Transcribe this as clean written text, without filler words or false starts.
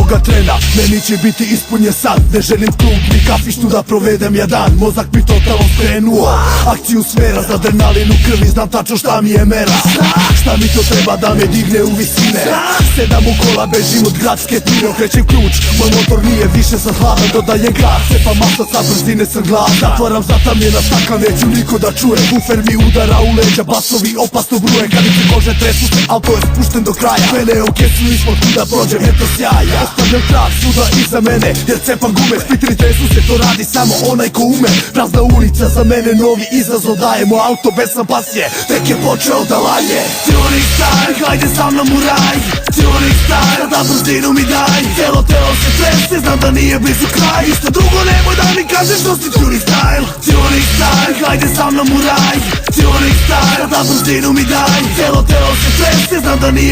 Ovoga trena meni će biti ispunjen san. Ne želim klub ni kafić tu da provedem ja dan. Mozak mi totalno skrenuo, akciju sfera. Za adrenalin u krvi znam tačno šta mi je mera. Šta mi to treba da me digne u visine. Sedam u kola, bežim od gradske tine. Okrećem ključ, moj motor nije više sad hladan. Dodajem gas, cepa masa sa brzine sam gladan. Zatvaram zatamljena stakla, neću niko da čuje. Bufer mi udara u leđa, basovi opasno bruje. Kad mi se kože tresu se, auto je spušten do kraja. Mene u kesu ispod kuda prođem, eto sjaja. Ostavljam trag svuda iza mene, jer cepam gume. Spitri tresu se, to radi samo onaj ko ume. Prazna ulica za mene novi izazov daje. Moj auto bez pasje, tek je počeo da laje. Tuning style, hajde sa mnom u raj. Tuning style, da brzinu mi daj. Cijelo telo se trese, znam da nije blizu kraj. Isto drugo nemoj da mi kažeš što si tuning style. Tuning style, hajde sa mnom u raj. Tuning style, da brzinu mi daj. Cijelo telo se trese, znam da nije